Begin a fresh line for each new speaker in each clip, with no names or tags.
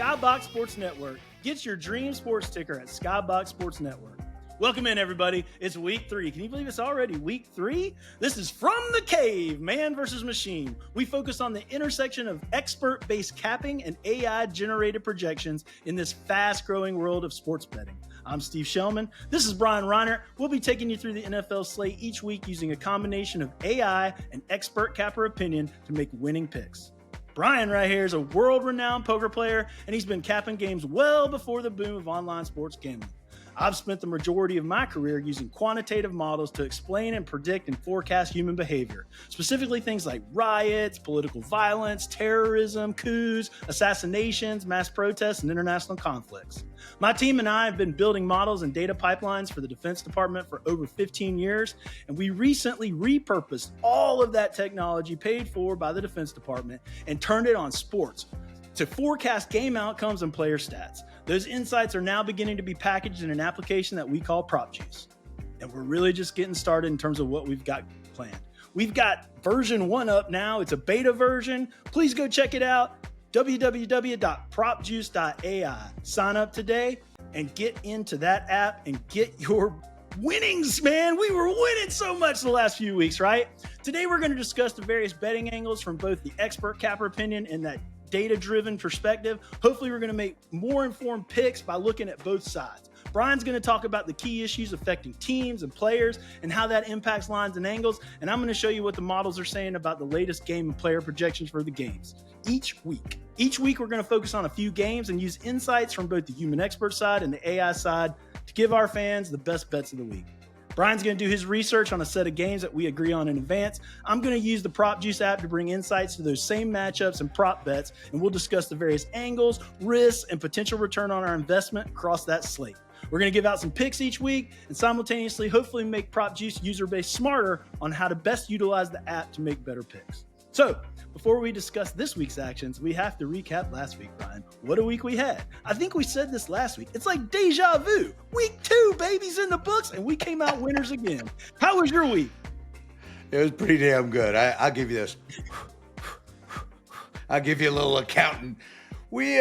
Skybox Sports Network. Get your dream sports ticker at Skybox Sports Network. Welcome in, everybody. It's week 3. Can you believe it's already week 3? This is From the Cave, Man versus Machine. We focus on the intersection of expert-based capping and AI-generated projections in this fast-growing world of sports betting. I'm Steve Shellman. This is Brian Riner. We'll be taking you through the NFL slate each week using a combination of AI and expert capper opinion to make winning picks. Brian right here is a world-renowned poker player, and he's been capping games well before the boom of online sports gambling. I've spent the majority of my career using quantitative models to explain and predict and forecast human behavior, specifically things like riots, political violence, terrorism, coups, assassinations, mass protests, and international conflicts. My team and I have been building models and data pipelines for the Defense Department for over 15 years, and we recently repurposed all of that technology paid for by the Defense Department and turned it on sports to forecast game outcomes and player stats. Those insights are now beginning to be packaged in an application that we call PropJuice. And we're really just getting started in terms of what we've got planned. We've got version 1 up now. It's a beta version. Please go check it out. www.propjuice.ai. Sign up today and get into that app and get your winnings, man. We were winning so much the last few weeks, right? Today, we're going to discuss the various betting angles from both the expert capper opinion and that data-driven perspective. Hopefully, we're going to make more informed picks by looking at both sides. Brian's going to talk about the key issues affecting teams and players and how that impacts lines and angles. And I'm going to show you what the models are saying about the latest game and player projections for the games each week. Each week, we're going to focus on a few games and use insights from both the human expert side and the AI side to give our fans the best bets of the week. Brian's going to do his research on a set of games that we agree on in advance. I'm going to use the PropJuice app to bring insights to those same matchups and prop bets, and we'll discuss the various angles, risks, and potential return on our investment across that slate. We're going to give out some picks each week and simultaneously hopefully make PropJuice user base smarter on how to best utilize the app to make better picks. So, before we discuss this week's actions, we have to recap last week, Brian. What a week we had. I think we said this last week. It's like deja vu. Week 2, baby's in the books, and we came out winners again. How was your week?
It was pretty damn good. I'll give you this. I'll give you a little accountant. We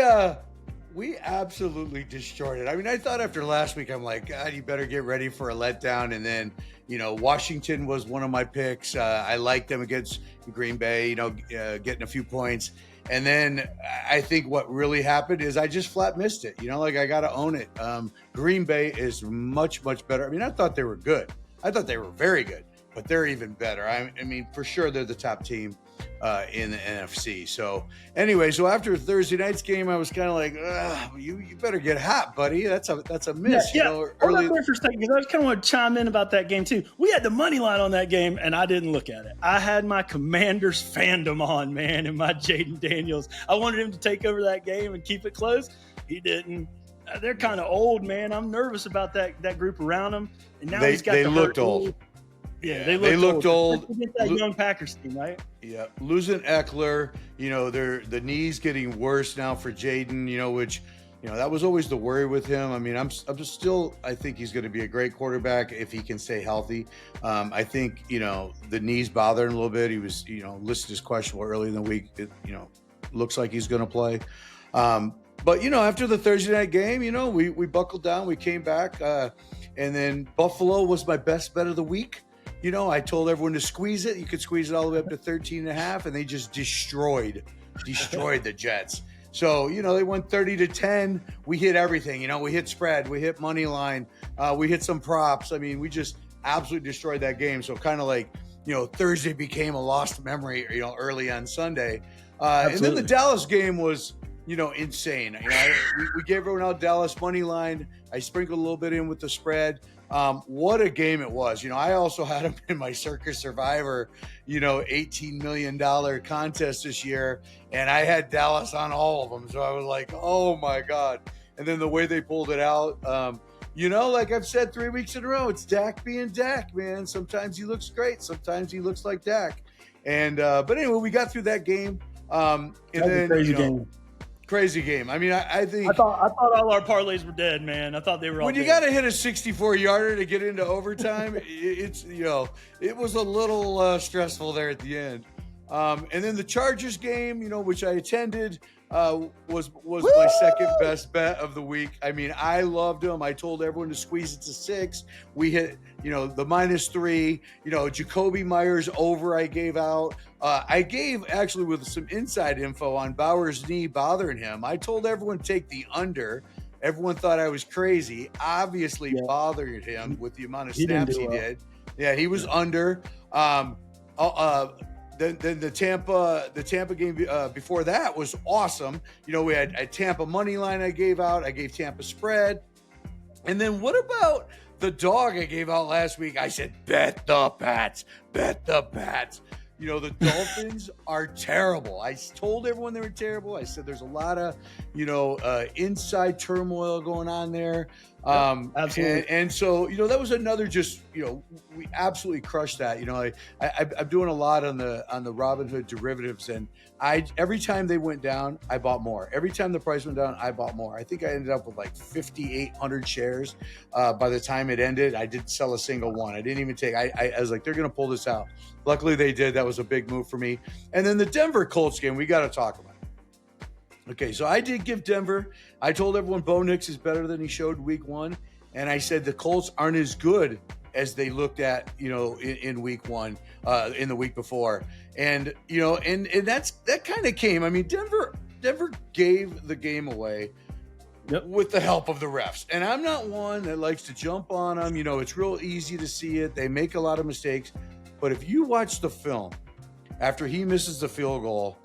absolutely destroyed it. I mean, I thought after last week, I'm like, God, you better get ready for a letdown. And then, Washington was one of my picks. I liked them against Green Bay, getting a few points. And then I think what really happened is I just flat missed it. I got to own it. Green Bay is much, much better. I mean, I thought they were good. I thought they were very good, but they're even better. I mean, for sure, they're the top team in the NFC. So anyway, after Thursday night's game, I was kind of like, you better get hot, buddy. That's a miss.
Yeah. Hold on there for a second, because I just kind of want to chime in about that game too. We had the money line on that game, and I didn't look at it. I had my Commanders fandom on, man, and my Jaden Daniels. I wanted him to take over that game and keep it close. He didn't. They're kind of old, man. I'm nervous about that group around him. And now he's got
they looked old.
Yeah, they looked old. Against that young Packers team, right?
Yeah, losing Eckler, the knees getting worse now for Jaden, which, that was always the worry with him. I mean, I think he's going to be a great quarterback if he can stay healthy. I think, the knees bother him a little bit. He was, listed as questionable early in the week. It, looks like he's going to play. But, after the Thursday night game, we buckled down, we came back, and then Buffalo was my best bet of the week. I told everyone to squeeze it. You could squeeze it all the way up to 13.5, and they just destroyed the Jets. So, they won 30-10. We hit everything. We hit spread. We hit money line. We hit some props. I mean, we just absolutely destroyed that game. So kind of like, Thursday became a lost memory, early on Sunday. And then the Dallas game was, insane. We gave everyone out Dallas money line. I sprinkled a little bit in with the spread. What a game it was. I also had him in my Circus Survivor, $18 million contest this year. And I had Dallas on all of them. So I was like, oh my God. And then the way they pulled it out, like I've said 3 weeks in a row, it's Dak being Dak, man. Sometimes he looks great. Sometimes he looks like Dak. And, but anyway, we got through that game. And then,
crazy game.
Crazy game. I mean, I think
I thought all our parlays were dead, man. I thought they were all
when you got to hit a 64-yarder to get into overtime. It was a little stressful there at the end. And then the Chargers game, which I attended, was my second best bet of the week. I mean, I loved them. I told everyone to squeeze it to 6. We hit, the -3. Jacoby Myers over. I gave out. I gave actually with some inside info on Bauer's knee bothering him. I told everyone to take the under. Everyone thought I was crazy. Obviously, bothered him with the amount of snaps he did. Yeah, he was under. Then the Tampa game before that was awesome. We had a Tampa money line I gave out. I gave Tampa spread. And then what about the dog I gave out last week? I said, bet the Pats. Bet the Pats. The Dolphins are terrible. I told everyone they were terrible. I said there's a lot of, inside turmoil going on there.
Absolutely.
And so, that was another we absolutely crushed that. I'm doing a lot on the Robinhood derivatives, and every time they went down, I bought more. Every time the price went down, I bought more. I think I ended up with like 5,800 shares. By the time it ended, I didn't sell a single one. I didn't even take, I was like, they're going to pull this out. Luckily they did. That was a big move for me. And then the Denver Colts game, we got to talk about. Okay, so I did give Denver. I told everyone Bo Nix is better than he showed week 1. And I said the Colts aren't as good as they looked at, in week 1, in the week before. And, and that kind of came. I mean, Denver gave the game away with the help of the refs. And I'm not one that likes to jump on them. It's real easy to see it. They make a lot of mistakes. But if you watch the film after he misses the field goal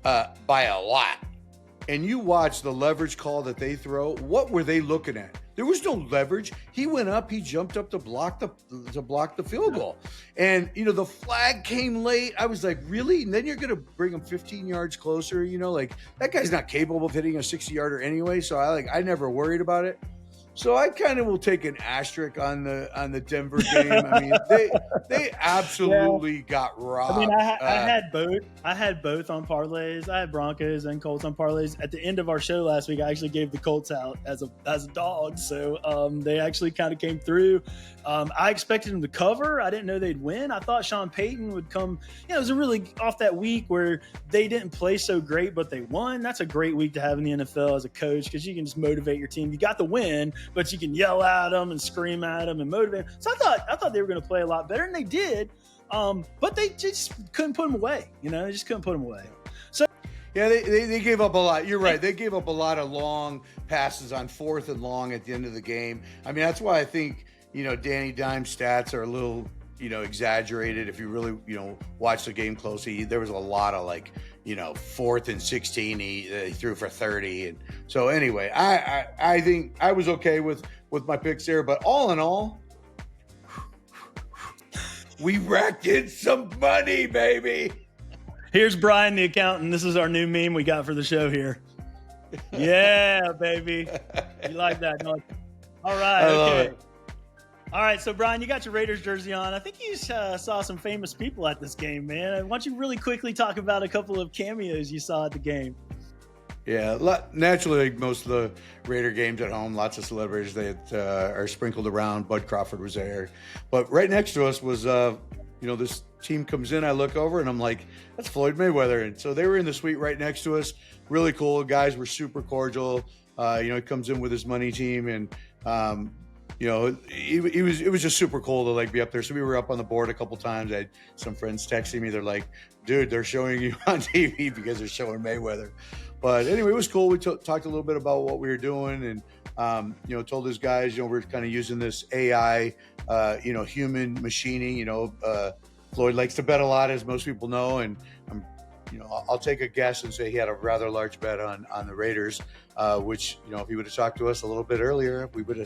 by a lot, and you watch the leverage call that they throw, what were they looking at? There was no leverage. He went up, he jumped up to block the field goal. And, the flag came late. I was like, really? And then you're going to bring him 15 yards closer, that guy's not capable of hitting a 60-yarder anyway. So I never worried about it. So I kind of will take an asterisk on the Denver game. I mean, they absolutely got robbed.
I mean, I had both. I had both on parlays. I had Broncos and Colts on parlays. At the end of our show last week, I actually gave the Colts out as a dog. So they actually kind of came through. I expected them to cover. I didn't know they'd win. I thought Sean Payton would come. It was a really off that week where they didn't play so great, but they won. That's a great week to have in the NFL as a coach because you can just motivate your team. You got the win, but you can yell at them and scream at them and motivate them. So I thought they were going to play a lot better, and they did. But they just couldn't put them away. They just couldn't put them away. So
yeah, they gave up a lot. You're right. They gave up a lot of long passes on 4th and long at the end of the game. I mean, that's why I think, Danny Dimes' stats are a little, exaggerated. If you really, watch the game closely, there was a lot of 4th and 16. He threw for 30. And so anyway, I think I was okay with my picks there, but all in all, we racked in some money, baby.
Here's Brian, the accountant. This is our new meme we got for the show here. Yeah, baby. You like that? No? All right.
I love
okay.
it.
All right, so Brian, you got your Raiders jersey on. I think you saw some famous people at this game, man. Why don't you really quickly talk about a couple of cameos you saw at the game?
Yeah, naturally, like most of the Raider games at home, lots of celebrities that are sprinkled around. Bud Crawford was there. But right next to us was, this team comes in. I look over, and I'm like, that's Floyd Mayweather. And so they were in the suite right next to us. Really cool. Guys were super cordial. He comes in with his money team, and it was just super cool to be up there. So we were up on the board a couple times. I had some friends texting me. They're like, dude, they're showing you on TV because they're showing Mayweather. But anyway, it was cool. We talked a little bit about what we were doing, and told those guys, we're kind of using this AI, human machining. Floyd likes to bet a lot, as most people know, and I'll take a guess and say he had a rather large bet on the Raiders, which, if he would have talked to us a little bit earlier, we would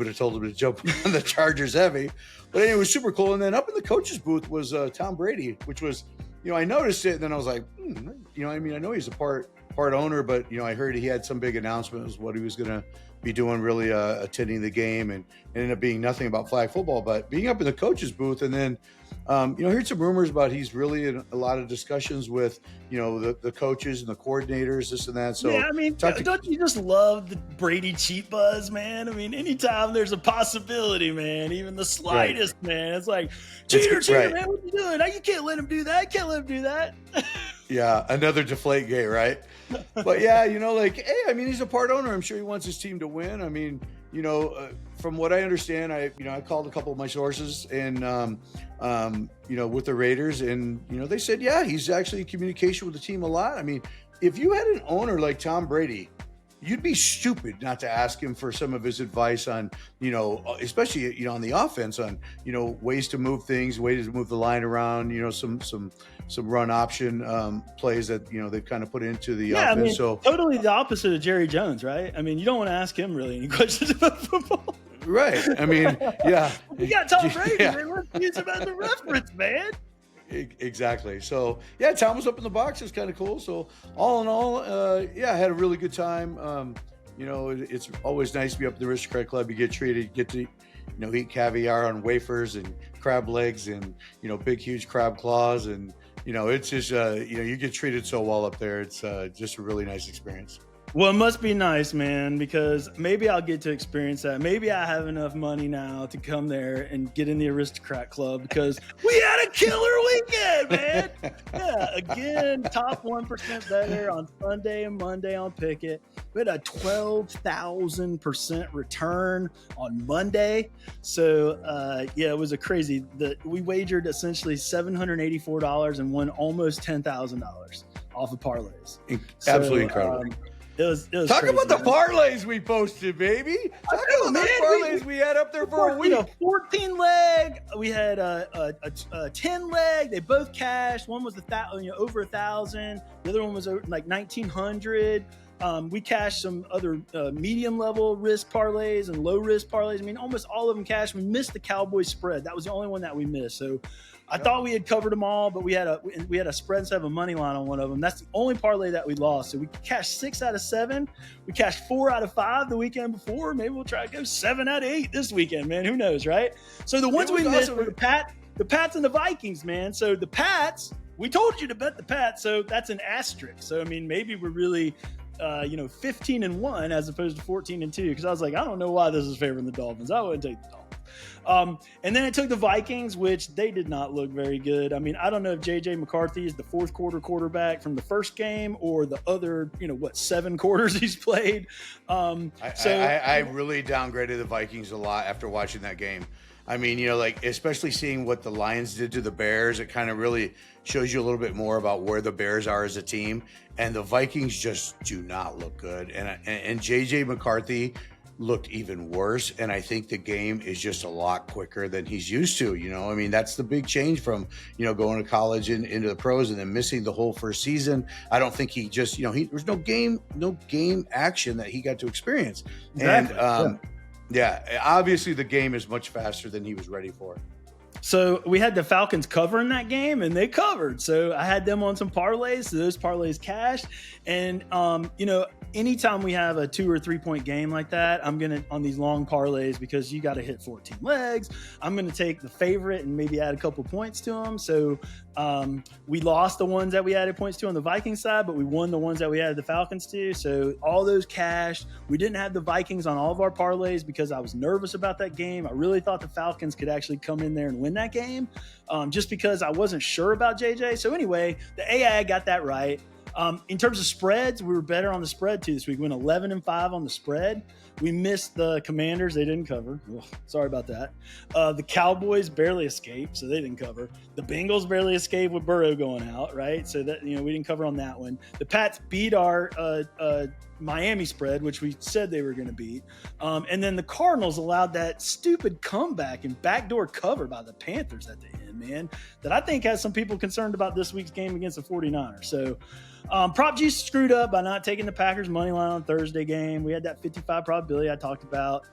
have told him to jump on the Chargers heavy. But anyway, it was super cool. And then up in the coach's booth was Tom Brady, which was, I noticed it, and then I was like, I know he's a part part owner, but I heard he had some big announcements what he was going to be doing, really attending the game, and it ended up being nothing about flag football, but being up in the coach's booth. And then heard some rumors about he's really in a lot of discussions with the coaches and the coordinators, this and that. So
yeah, I mean, don't you just love the Brady cheat buzz, man? I mean, anytime there's a possibility, man, even the slightest, right, man, it's like cheater, right, man, what you doing? You can't let him do that. Can't let him do that.
Yeah, another deflate gate, right? But yeah, hey, I mean, he's a part owner. I'm sure he wants his team to win. I mean, from what I understand, I called a couple of my sources and, with the Raiders, and, they said, yeah, he's actually in communication with the team a lot. I mean, if you had an owner like Tom Brady, you'd be stupid not to ask him for some of his advice on, especially, on the offense, on, ways to move things, ways to move the line around, some run option plays that, they've kind of put into the offense. I mean,
so totally the opposite of Jerry Jones, right? I mean, you don't want to ask him really any questions about football.
Right. I mean, yeah.
You got Tom Brady, man. Let's use him as a reference, man.
Exactly. So yeah, Tom was up in the box. It's kind of cool. So all in all, I had a really good time. It's always nice to be up in the Aristocrat Club. You get treated, get to, eat caviar on wafers and crab legs and, big, huge crab claws. And, it's just, you get treated so well up there. It's just a really nice experience.
Well, it must be nice, man, because maybe I'll get to experience that. Maybe I have enough money now to come there and get in the Aristocrat Club, because we had a killer weekend, man. Yeah, again, top 1% better on Sunday and Monday on Pickett. We had a 12,000% return on Monday. So, it was a crazy. We wagered essentially $784 and won almost $10,000 off of parlays.
Absolutely incredible.
It was
Talk
crazy,
about
man.
the parlays we posted, baby. Talk about the parlays we had up there for a week.
14 leg. We had a 10 leg. They both cashed. One was over 1,000. The other one was like 1,900. We cashed some other medium level risk parlays and low risk parlays. I mean, almost all of them cashed. We missed the Cowboys spread. That was the only one that we missed. So I thought we had covered them all, but we had a spread instead of a money line on one of them. That's the only parlay that we lost. So we cashed 6 out of 7. We cashed 4 out of 5 the weekend before. Maybe we'll try to go 7 out of 8 this weekend, man. Who knows, right? So the ones we missed were the Pats and the Vikings, man. So the Pats, we told you to bet the Pats, so that's an asterisk. So I mean, maybe we're really 15-1 as opposed to 14-2, because I was like, I don't know why this is favoring the Dolphins. I wouldn't take the Dolphins. And then I took the Vikings, which they did not look very good. I mean, I don't know if J.J. McCarthy is the fourth quarter quarterback from the first game or the other, 7 quarters he's played.
I really downgraded the Vikings a lot after watching that game. I mean, especially seeing what the Lions did to the Bears, it kind of really shows you a little bit more about where the Bears are as a team. And the Vikings just do not look good. And J.J. McCarthy looked even worse. And I think the game is just a lot quicker than he's used to. I mean, that's the big change from, going to college and into the pros and then missing the whole first season. I don't think he just, there's no game action that he got to experience. Exactly. And, obviously the game is much faster than he was ready for.
So we had the Falcons cover in that game, and they covered. So I had them on some parlays. So those parlays cashed. And, anytime we have a 2 or 3 point game like that, I'm going to, on these long parlays, because you got to hit 14 legs, I'm going to take the favorite and maybe add a couple points to them. So we lost the ones that we added points to on the Vikings side, but we won the ones that we added the Falcons to. So all those cashed. We didn't have the Vikings on all of our parlays because I was nervous about that game. I really thought the Falcons could actually come in there and win that game, just because I wasn't sure about JJ. So anyway, the AI got that right. In terms of spreads, we were better on the spread too this week. We went 11-5 on the spread. We missed the Commanders. They didn't cover. Ugh, sorry about that. The Cowboys barely escaped, so they didn't cover. The Bengals barely escaped with Burrow going out, right? So that, we didn't cover on that one. The Pats beat our Miami spread, which we said they were going to beat. And then the Cardinals allowed that stupid comeback and backdoor cover by the Panthers at the end, man, that I think has some people concerned about this week's game against the 49ers. So PropJuice screwed up by not taking the Packers money line on Thursday game. We had that 55 probability I talked about.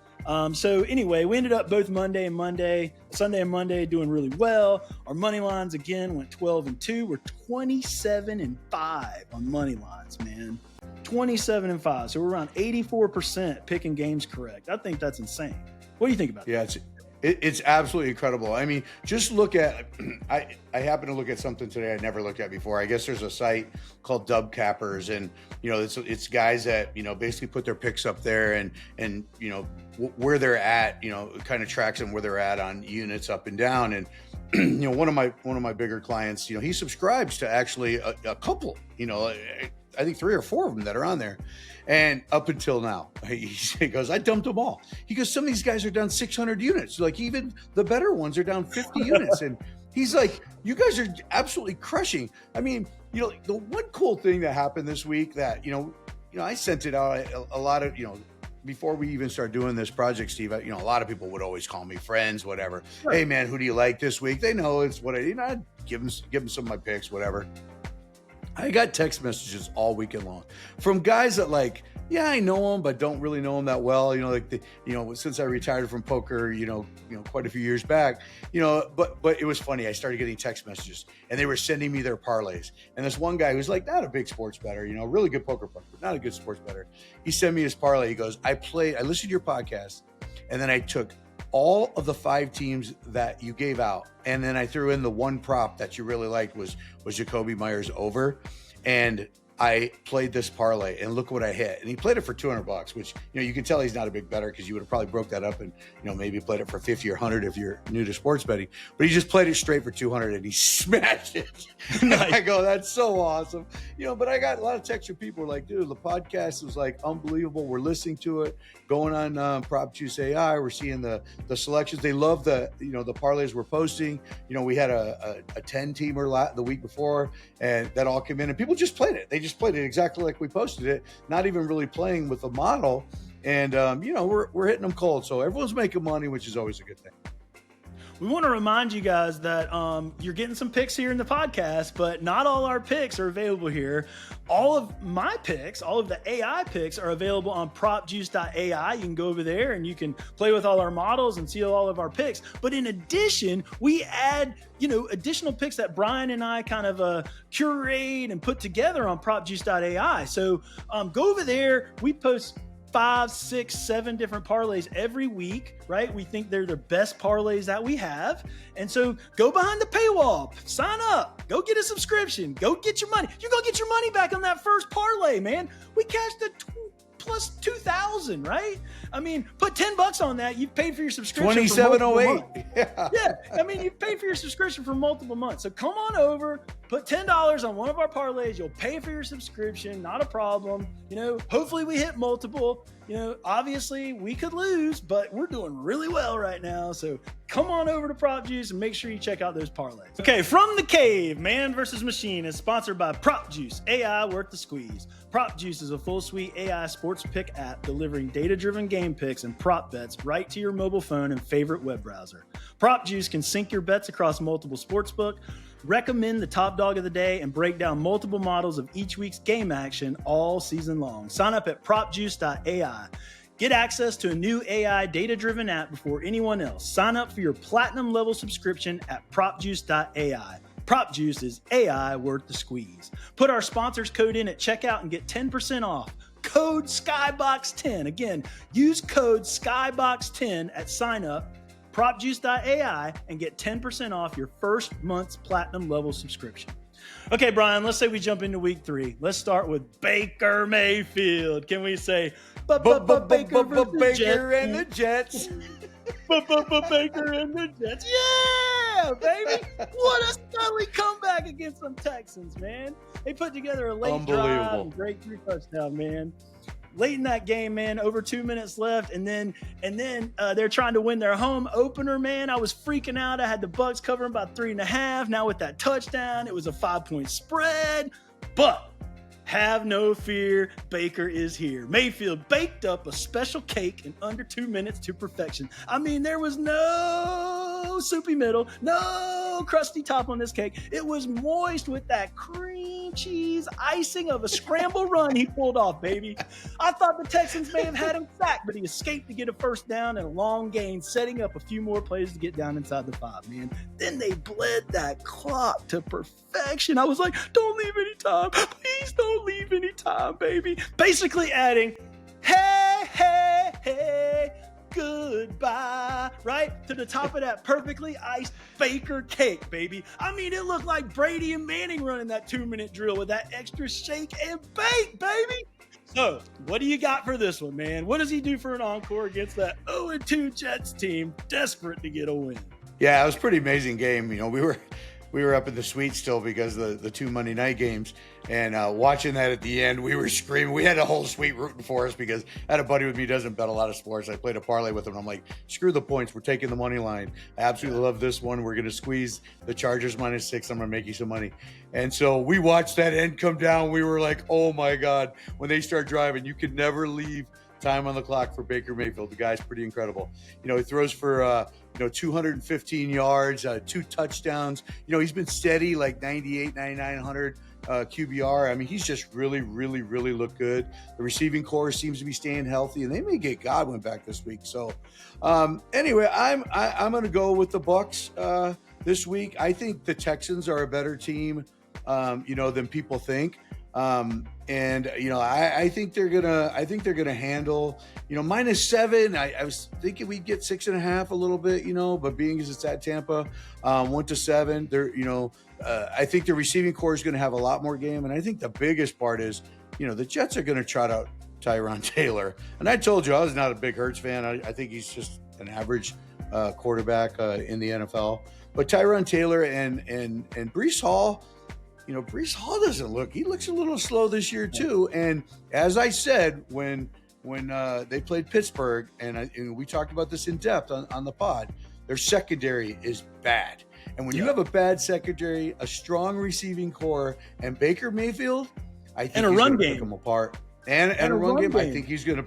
So anyway, we ended up both Sunday and Monday doing really well. Our money lines again went 12-2. We're 27-5 on money lines, man. 27-5. So we're around 84% picking games correct. I think that's insane. What do you think about that?
Yeah, it's absolutely incredible. I mean, just look at, I happen to look at something today I never looked at before. I guess there's a site called Dub Cappers, and, you know, it's guys that, you know, basically put their picks up there and, you know, where they're at, you know, kind of tracks them where they're at on units up and down. And, you know, one of my bigger clients, you know, he subscribes to actually a couple, you know, I think 3 or 4 of them that are on there. And up until now, he goes, I dumped them all. He goes, some of these guys are down 600 units. Like, even the better ones are down 50 units. And he's like, you guys are absolutely crushing. I mean, you know, the one cool thing that happened this week that, you know, I sent it out a lot of, you know, before we even start doing this project, Steve, you know, a lot of people would always call me friends, whatever. Sure. Hey man, who do you like this week? They know it's what I'd give them some of my picks, whatever. I got text messages all weekend long from guys that, like, yeah, I know them, but don't really know them that well. You know, like since I retired from poker, you know, quite a few years back, you know, but it was funny. I started getting text messages and they were sending me their parlays. And this one guy who's like, not a big sports bettor, you know, really good poker player, but not a good sports bettor. He sent me his parlay. He goes, I listened to your podcast, and then I took all of the 5 teams that you gave out, and then I threw in the one prop that you really liked was Jacoby Myers over, and I played this parlay, and look what I hit. And he played it for $200, which, you know, you can tell he's not a big bettor, because you would have probably broke that up and, you know, maybe played it for 50 or 100 if you're new to sports betting. But he just played it straight for 200 and he smashed it. Nice. I go, that's so awesome. You know, but I got a lot of texts from people like, dude, the podcast was like unbelievable. We're listening to it, going on PropJuice AI. We're seeing the selections. They love the parlays we're posting. You know, we had a 10-teamer the week before, and that all came in, and people just played it. They just played it exactly like we posted it, not even really playing with the model. And, you know, we're hitting them cold. So everyone's making money, which is always a good thing.
We want to remind you guys that you're getting some picks here in the podcast, but not all our picks are available here. All of my picks, all of the AI picks, are available on PropJuice.ai. You can go over there and you can play with all our models and see all of our picks. But in addition, we add, you know, additional picks that Brian and I kind of curate and put together on PropJuice.ai. So go over there. We post 5, 6, 7 different parlays every week, right? We think they're the best parlays that we have. And so go behind the paywall, sign up, go get a subscription, go get your money. You're going to get your money back on that first parlay, man. We cashed the plus 2,000, right? I mean, put $10 on that. You've paid for your subscription.
2708.
Yeah. I mean, you've paid for your subscription for multiple months. So come on over, put $10 on one of our parlays. You'll pay for your subscription. Not a problem. You know, hopefully we hit multiple. You know, obviously we could lose, but we're doing really well right now. So come on over to PropJuice and make sure you check out those parlays. Okay, From the Cave, Man versus Machine is sponsored by PropJuice AI, worth the squeeze. PropJuice is a full suite AI sports pick app delivering data-driven game picks and prop bets right to your mobile phone and favorite web browser. PropJuice can sync your bets across multiple sportsbook, recommend the top dog of the day, and break down multiple models of each week's game action all season long. Sign up at PropJuice.ai. Get access to a new AI data-driven app before anyone else. Sign up for your platinum level subscription at PropJuice.ai. PropJuice is AI worth the squeeze. Put our sponsors code in at checkout and get 10% off. Code Skybox10. Again, use code Skybox10 at sign up, PropJuice.ai, and get 10% off your first month's platinum level subscription. Okay, Brian, let's say we jump into week 3. Let's start with Baker Mayfield. Can we say, Baker
and the Jets?
Baker and the Jets. Yeah, baby. What a stunning comeback against some Texans, man. They put together a late drive and breakthrough touchdown, man. Late in that game, man, over 2 minutes left, and then they're trying to win their home opener, man. I was freaking out. I had the Bucs covering about 3.5. Now with that touchdown, it was a 5-point spread. But have no fear, Baker is here. Mayfield baked up a special cake in under 2 minutes to perfection. I mean, there was no soupy middle, no little crusty top on this cake. It was moist with that cream cheese icing of a scramble run he pulled off, baby. I thought the Texans may have had him sacked, but he escaped to get a first down and a long gain, setting up a few more plays to get down inside the 5, man. Then they bled that clock to perfection. I was like, don't leave any time. Please don't leave any time, baby. Basically adding, hey, hey, hey, goodbye, right? To the top of that perfectly iced Baker cake, baby. I mean, it looked like Brady and Manning running that 2-minute drill with that extra shake and bake, baby. So, what do you got for this one, man? What does he do for an encore against that 0-2 Jets team desperate to get a win?
Yeah, it was a pretty amazing game. You know, we were up in the suite still because of the 2 Monday night games, and watching that at the end, we were screaming. We had a whole suite rooting for us because I had a buddy with me who doesn't bet a lot of sports. I played a parlay with him. I'm like, screw the points. We're taking the money line. I absolutely love this one. We're going to squeeze the Chargers -6. I'm going to make you some money. And so we watched that end come down. We were like, oh my God, when they start driving, you could never leave time on the clock for Baker Mayfield. The guy's pretty incredible. You know, he throws for 215 yards, 2 touchdowns. You know, he's been steady, like 98, 99, 100 QBR. I mean, he's just really, really, really looked good. The receiving core seems to be staying healthy, and they may get Godwin back this week. So, anyway, I'm going to go with the Bucs this week. I think the Texans are a better team, than people think. I think they're gonna handle, -7. I was thinking we'd get 6.5 a little bit, but being as it's at Tampa, 1-7, I think the receiving core is going to have a lot more game. And I think the biggest part is, the Jets are going to trot out Tyrod Taylor. And I told you, I was not a big Hurts fan. I think he's just an average quarterback in the NFL, but Tyrod Taylor and Breece Hall, Breece Hall he looks a little slow this year too. And as I said, when they played Pittsburgh, and we talked about this in depth on the pod, their secondary is bad. And when you have a bad secondary, a strong receiving core, and Baker Mayfield, I think he's going to pick them apart. And a run game, I think he's going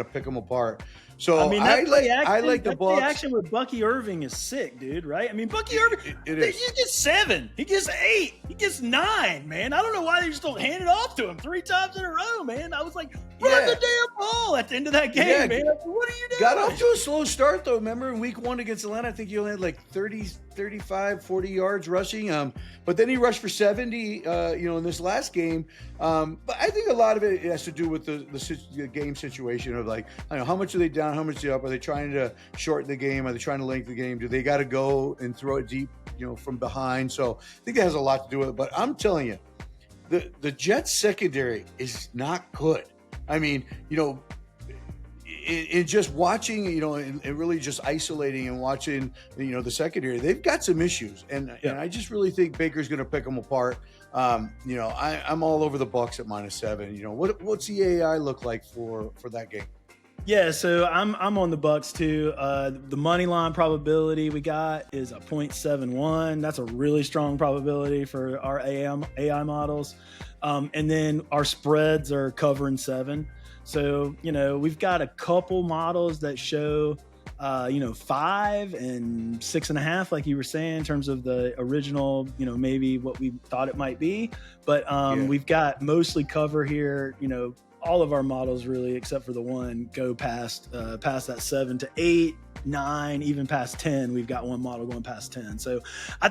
to pick them apart. So I like the Bucs.
The action with Bucky Irving is sick, dude. Right? I mean, Bucky Irving, he gets 7, he gets 8, he gets 9. Man, I don't know why they just don't hand it off to him 3 times in a row, man. I was like, run the damn ball at the end of that game, man. What are you doing?
Got off to a slow start though. Remember in week 1 against Atlanta, I think he only had like 30, 35, 40 yards rushing. But then he rushed for 70, in this last game. But I think a lot of it has to do with the game situation of like, how much are they down? How much are they up? Are they trying to shorten the game? Are they trying to lengthen the game? Do they got to go and throw it deep, from behind? So I think that has a lot to do with it. But I'm telling you, the Jets secondary is not good. I mean, in just watching, and really just isolating and watching, the secondary, they've got some issues. And I just really think Baker's going to pick them apart. I'm all over the Bucs at -7. What's the AI look like for that game?
Yeah, so I'm on the Bucs too. The money line probability we got is a 0.71. That's a really strong probability for our AI models. And then our spreads are covering 7. So, we've got a couple models that show 5 and 6.5, like you were saying, in terms of the original, maybe what we thought it might be. But we've got mostly cover here, all of our models really, except for the one, go past that 7 to 8, 9, even past 10. We've got one model going past 10. So I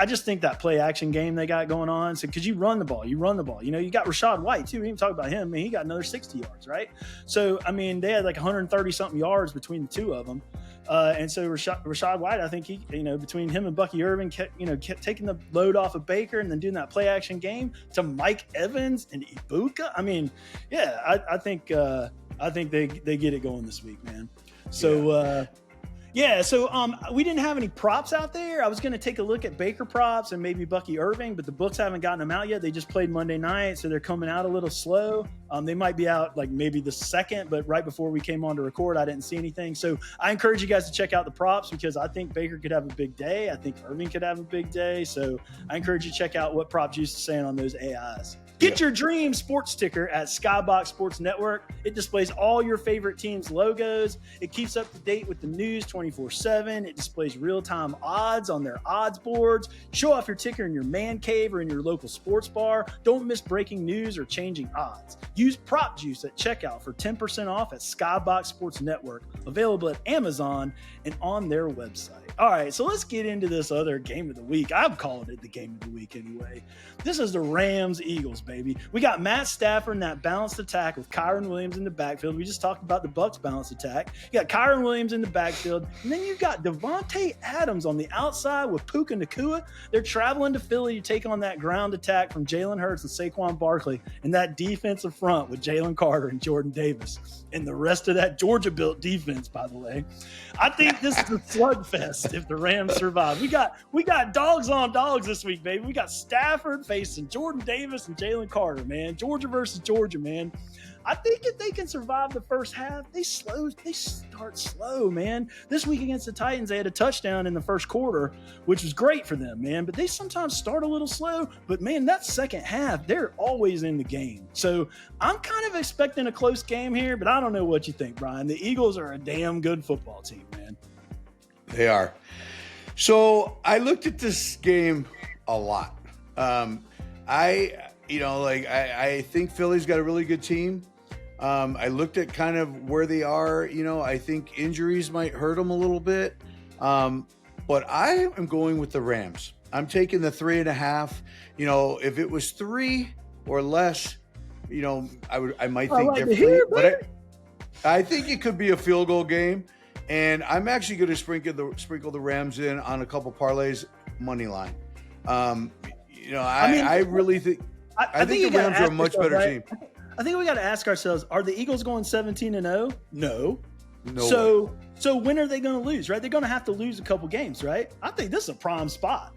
just think that play action game they got going on. So, cause you run the ball. You got Rashad White too. We didn't talk about him. I mean, he got another 60 yards, right? So, I mean, they had like 130 something yards between the two of them. And so Rashad White, I think he, between him and Bucky Irving kept taking the load off of Baker and then doing that play action game to Mike Evans and Ibuka. I mean, yeah, I think they get it going this week, man. So, so we didn't have any props out there. I was going to take a look at Baker props and maybe Bucky Irving, but the books haven't gotten them out yet. They just played Monday night, so they're coming out a little slow. They might be out like maybe the 2nd, but right before we came on to record, I didn't see anything. So I encourage you guys to check out the props because I think Baker could have a big day. I think Irving could have a big day. So I encourage you to check out what PropJuice is saying on those AIs. Get your dream sports ticker at Skybox Sports Network. It displays all your favorite teams' logos. It keeps up to date with the news 24/7. It displays real-time odds on their odds boards. Show off your ticker in your man cave or in your local sports bar. Don't miss breaking news or changing odds. Use PropJuice at checkout for 10% off at Skybox Sports Network, available at Amazon and on their website. All right, so let's get into this other game of the week. I'm calling it the game of the week anyway. This is the Rams-Eagles, baby. We got Matt Stafford in that balanced attack with Kyren Williams in the backfield. We just talked about the Bucs balanced attack. You got Kyren Williams in the backfield, and then you got Devontae Adams on the outside with Puka Nacua. They're traveling to Philly to take on that ground attack from Jalen Hurts and Saquon Barkley, and that defensive front with Jalen Carter and Jordan Davis, and the rest of that Georgia-built defense, by the way. I think this is a slugfest if the Rams survive. We got dogs on dogs this week, baby. We got Stafford facing Jordan Davis and Jalen Carter, man. Georgia versus Georgia, man. I think if they can survive the first half, they start slow, man. This week against the Titans, they had a touchdown in the first quarter, which was great for them, man. But they sometimes start a little slow. But, man, that second half, they're always in the game. So I'm kind of expecting a close game here, but I don't know what you think, Brian. The Eagles are a damn good football team, man.
They are. So I looked at this game a lot. I think Philly's got a really good team. I looked at kind of where they are. I think injuries might hurt them a little bit. But I am going with the Rams. I'm taking the 3.5. If it was 3 or less, I might think differently. But I think it could be a field goal game. And I'm actually going to sprinkle the Rams in on a couple parlays, money line. I really think I think the Rams are a much better team.
I think we got to ask ourselves: are the Eagles going 17-0? No. So when are they going to lose? Right? They're going to have to lose a couple games, right? I think this is a prime spot.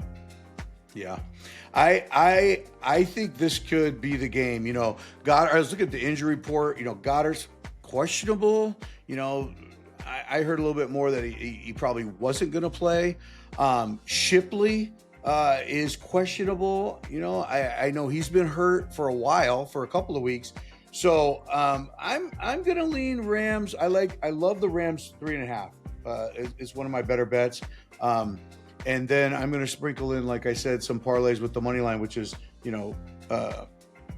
Yeah, I think this could be the game. Goddard. I was looking at the injury report. Goddard's questionable. I heard a little bit more that he probably wasn't going to play. Shipley is questionable. I know he's been hurt for a while, for a couple of weeks. So I'm going to lean Rams. I love the Rams 3.5. It's one of my better bets. And then I'm going to sprinkle in, like I said, some parlays with the money line, which is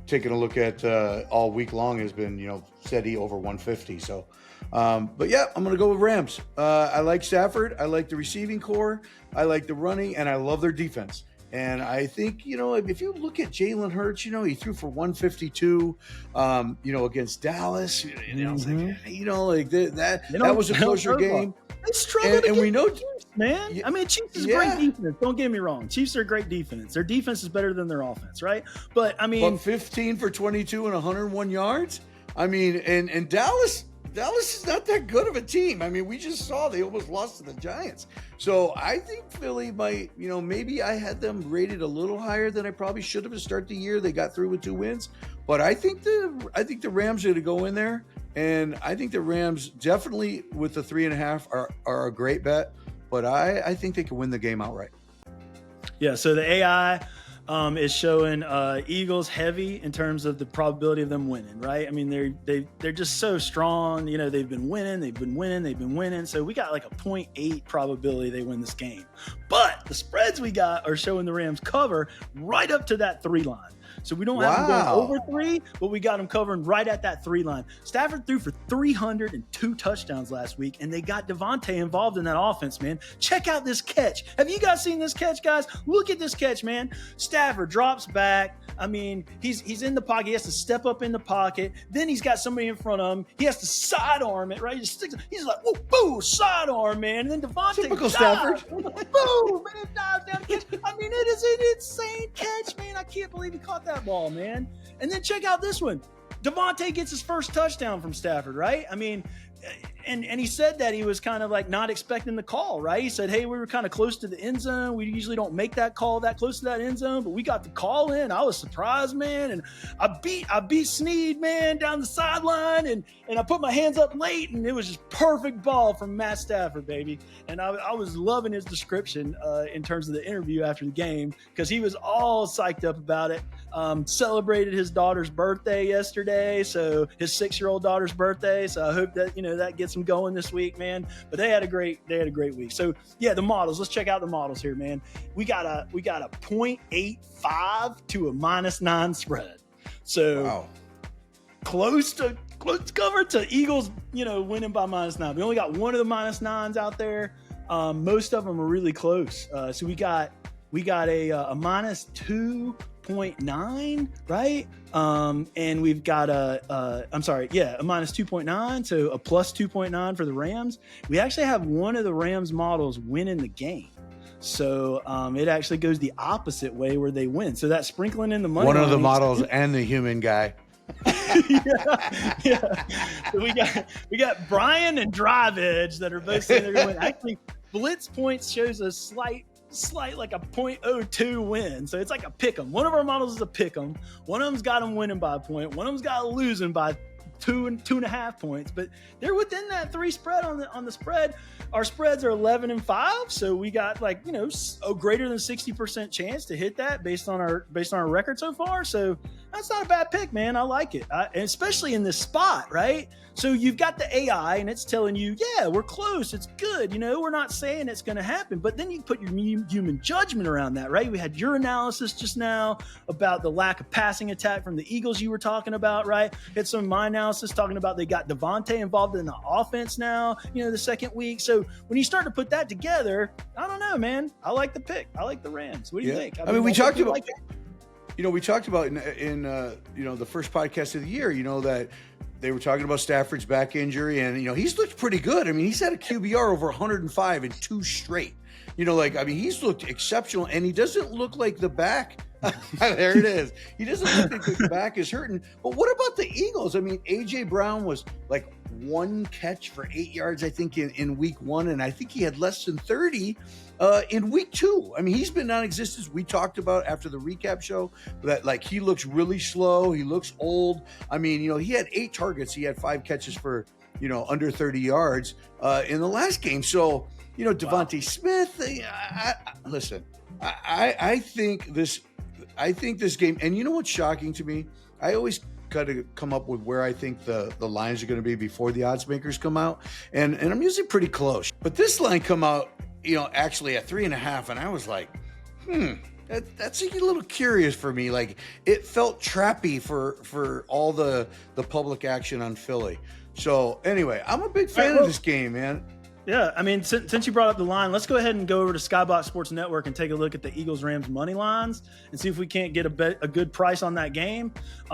taking a look at all week long has been steady over 150. So. But yeah, I'm going to go with Rams. I like Stafford. I like the receiving core. I like the running, and I love their defense. And I think, if you look at Jalen Hurts, he threw for 152, against Dallas, that was a closer game.
They struggled and we know Chiefs, man. Yeah, I mean, Chiefs is great defense. Don't get me wrong. Chiefs are great defense. Their defense is better than their offense, right? But,
15 for 22 and 101 yards? And Dallas is not that good of a team. We just saw they almost lost to the Giants. So I think Philly might, maybe I had them rated a little higher than I probably should have to start the year. They got through with 2 wins. But I think the Rams are going to go in there. And I think the Rams definitely with the 3.5 are a great bet. But I think they can win the game outright.
Yeah, so the AI is showing Eagles heavy in terms of the probability of them winning, right? They're just so strong. They've been winning. So we got like a 0.8 probability they win this game. But the spreads we got are showing the Rams cover right up to that 3 line. So we don't have them going over 3, but we got them covering right at that 3 line. Stafford threw for 302 touchdowns last week, and they got Devontae involved in that offense, man. Check out this catch. Have you guys seen this catch, guys? Look at this catch, man. Stafford drops back. He's in the pocket. He has to step up in the pocket. Then he's got somebody in front of him. He has to sidearm it, right? He's like, whoa, boo, sidearm, man. And then Devontae
typical Stafford.
Boom, man, dives down the catch. It is an insane catch, man. I can't believe he caught that ball, man. And then check out this one. Devontae gets his first touchdown from Stafford, right? and he said that he was kind of like not expecting the call, right? He said, hey, we were kind of close to the end zone. We usually don't make that call that close to that end zone, but we got the call in. I was surprised, man. And I beat Snead, man, down the sideline, and I put my hands up late, and it was just perfect ball from Matt Stafford, baby. And I was loving his description in terms of the interview after the game, because he was all psyched up about it. Celebrated his daughter's birthday yesterday, so his 6-year-old daughter's birthday. So I hope that that gets them going this week, man. But they had a great week. So yeah, the models. Let's check out the models here, man. We got a 0.85 to a -9 spread. So wow. Close to cover to Eagles, winning by -9. We only got one of the -9s out there. Most of them are really close. So we got a -2.9, right? And we've got a -2.9, so a +2.9 for the Rams. We actually have one of the Rams models winning the game. So it actually goes the opposite way where they win. So that sprinkling in the money.
One of the models and the human guy.
yeah. So we got Brian and Drive Edge that are both saying they're going to win. Actually, Blitz Points shows a slight like a 0.02 win. So it's like a pick 'em. One of our models is a pick 'em. One of them's got them winning by a point. One of them's got losing by 2.5 points. But they're within that 3 spread on the spread. Our spreads are 11-5, so we got a greater than 60% chance to hit that based on our record so far. So that's not a bad pick, man. I like it, and especially in this spot, right? So you've got the AI, and it's telling you, yeah, we're close. It's good. We're not saying it's going to happen, but then you put your human judgment around that, right? We had your analysis just now about the lack of passing attack from the Eagles you were talking about, right? Had some of my analysis talking about they got Devontae involved in the offense now, the second week. So when you start to put that together, I don't know, man. I like the pick. I like the Rams. What do you think?
I mean, we talked about we talked about in the first podcast of the year, that they were talking about Stafford's back injury, and he's looked pretty good. I mean, he's had a QBR over 105 in 2 straight. He's looked exceptional, and he doesn't look like the back. There it is. He doesn't look like the back is hurting. But what about the Eagles? I mean, A.J. Brown was like 1 catch for 8 yards, I think, in week 1, and I think he had less than 30 in week 2. I mean, he's been non-existent. We talked about after the recap show that he looks really slow. He looks old. I mean, he had 8 targets. He had 5 catches for, under 30 yards in the last game. So, Devontae Smith, listen, I think this game, and you know what's shocking to me? I always got to come up with where I think the lines are going to be before the odds makers come out. And I'm usually pretty close. But this line come out, actually at 3.5. And I was like, that's a little curious for me. Like, it felt trappy for all the public action on Philly. So anyway, I'm a big fan of this game, man.
Yeah, I mean, since you brought up the line, let's go ahead and go over to Skybox Sports Network and take a look at the Eagles-Rams money lines and see if we can't get a good price on that game.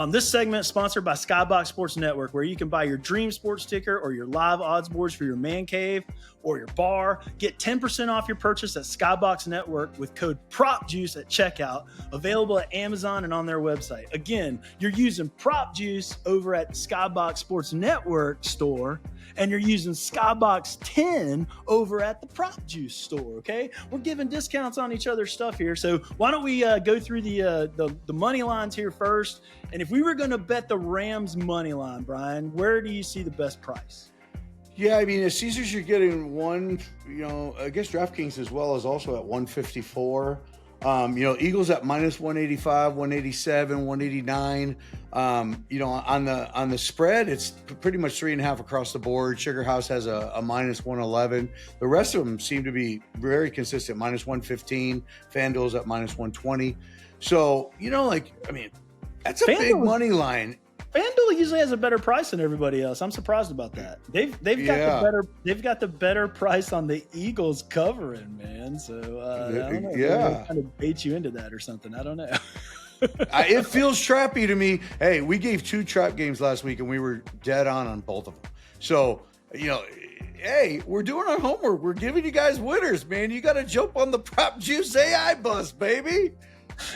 This segment is sponsored by Skybox Sports Network, where you can buy your dream sports ticker or your live odds boards for your man cave or your bar. Get 10% off your purchase at Skybox Network with code PropJuice at checkout, available at Amazon and on their website. Again, you're using PropJuice over at Skybox Sports Network store, and you're using Skybox 10 over at the PropJuice store, okay? We're giving discounts on each other's stuff here. So why don't we go through the money lines here first? And if we were going to bet the Rams money line, Brian, where do you see the best price?
Yeah, I mean, at Caesars, you're getting one, I guess DraftKings as well is also at 154. Eagles at -185, 187, 189. On the spread, it's pretty much 3.5 across the board. Sugar House has a -111. The rest of them seem to be very consistent. -115. FanDuel's at -120. So, that's a big money line.
FanDuel usually has a better price than everybody else. I'm surprised about that. They've got the better price on the Eagles covering, man. So I don't know. Yeah, kind of bait you into that or something. I don't know.
It feels trappy to me. Hey, we gave 2 trap games last week and we were dead on both of them. So hey, we're doing our homework. We're giving you guys winners, man. You got to jump on the PropJuice AI bus, baby.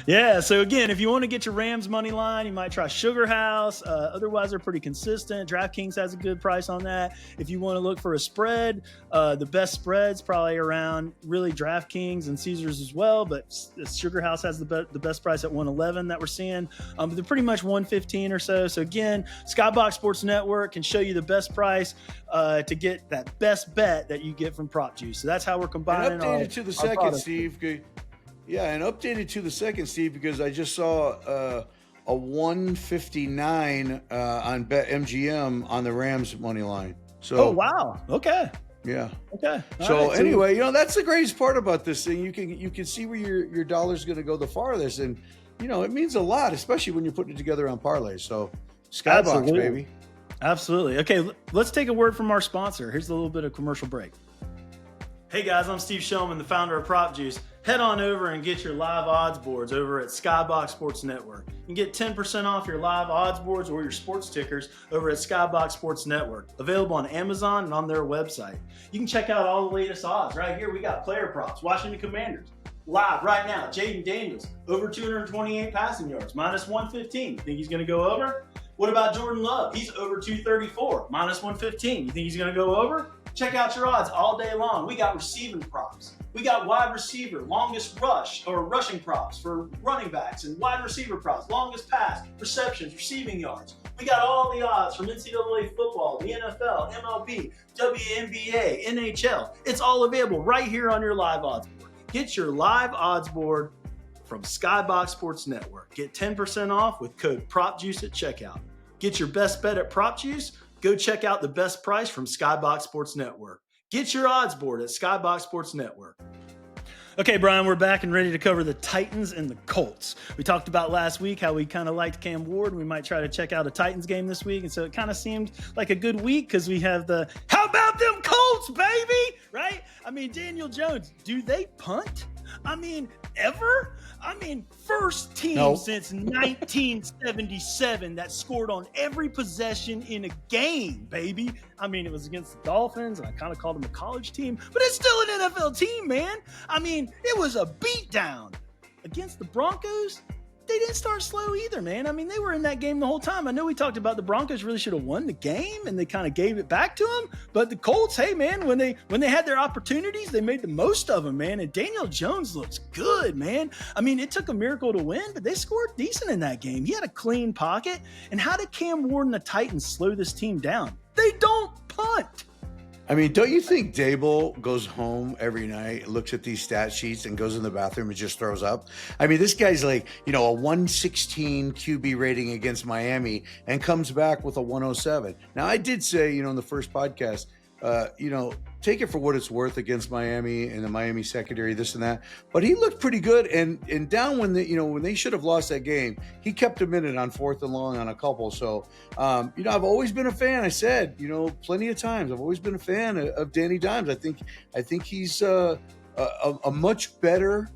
Yeah. So again, if you want to get your Rams money line, you might try Sugar House. Otherwise, they're pretty consistent. DraftKings has a good price on that. If you want to look for a spread, the best spreads probably around really DraftKings and Caesars as well. But Sugar House has the best price at 111 that we're seeing. But they're pretty much 115 or so. So again, Skybox Sports Network can show you the best price to get that best bet that you get from PropJuice. So that's how we're combining.
And updated to the second, Steve. Yeah, and updated to the second, Steve, because I just saw a 159 on BetMGM on the Rams money line. So,
oh wow, okay,
yeah,
okay.
So anyway, that's the greatest part about this thing. You can see where your dollar's going to go the farthest, and it means a lot, especially when you're putting it together on parlays. So Skybox,
absolutely.
Baby.
Absolutely. Okay, let's take a word from our sponsor. Here's a little bit of commercial break. Hey guys, I'm Steve Shellman, the founder of PropJuice. Head on over and get your live odds boards over at Skybox Sports Network. You can get 10% off your live odds boards or your sports tickers over at Skybox Sports Network. Available on Amazon and on their website. You can check out all the latest odds. Right here, we got player props. Washington Commanders. Live right now, Jaden Daniels, over 228 passing yards, minus 115. You think he's going to go over? What about Jordan Love? He's over 234, minus 115. You think he's going to go over? Check out your odds all day long. We got receiving props. We got wide receiver, longest rush or rushing props for running backs, and wide receiver props, longest pass, receptions, receiving yards. We got all the odds from NCAA football, the NFL, MLB, WNBA, NHL. It's all available right here on your live odds board. Get your live odds board from Skybox Sports Network. Get 10% off with code PropJuice at checkout. Get your best bet at PropJuice. Go check out the best price from Skybox Sports Network. Get your odds board at Skybox Sports Network. Okay, Brian, we're back and ready to cover the Titans and the Colts. We talked about last week how we kind of liked Cam Ward. We might try to check out a Titans game this week. And so it kind of seemed like a good week because we have the, how about them Colts, baby? Right? I mean, Daniel Jones, do they punt? I mean, ever? I mean, first team since 1977 that scored on every possession in a game, baby. I mean, it was against the Dolphins, and I kind of called them a college team, but it's still an NFL team, man. I mean, it was a beatdown. Against the Broncos, they didn't start slow either, man. I mean, they were in that game the whole time. I know we talked about the Broncos really should have won the game, and they kind of gave it back to them. But the Colts, hey, man, when they had their opportunities, they made the most of them, man. And Daniel Jones looks good, man. I mean, it took a miracle to win, but they scored decent in that game. He had a clean pocket. And how did Cam Ward and the Titans slow this team down? They don't punt.
I mean, don't you think Dable goes home every night, looks at these stat sheets, and goes in the bathroom and just throws up? I mean, this guy's like, a 116 QB rating against Miami and comes back with a 107. Now, I did say, in the first podcast, take it for what it's worth against Miami and the Miami secondary, this and that. But he looked pretty good. And down when they should have lost that game, he kept him in it on 4th and long on a couple. So, I've always been a fan. I said, plenty of times, I've always been a fan of Danny Dimes. I think he's a much better,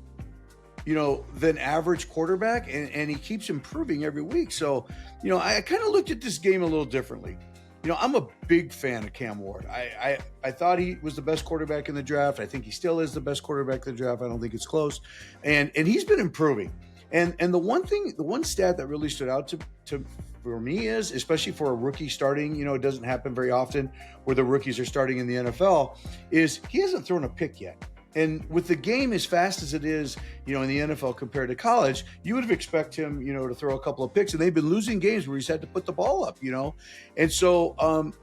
than average quarterback, and he keeps improving every week. So, I kind of looked at this game a little differently. I'm a big fan of Cam Ward. I thought he was the best quarterback in the draft. I think he still is the best quarterback in the draft. I don't think it's close. And he's been improving. And the one stat that really stood out to for me is, especially for a rookie starting, it doesn't happen very often where the rookies are starting in the NFL, is he hasn't thrown a pick yet. And with the game as fast as it is, in the NFL compared to college, you would have expected him, to throw a couple of picks. And they've been losing games where he's had to put the ball up, And so I'm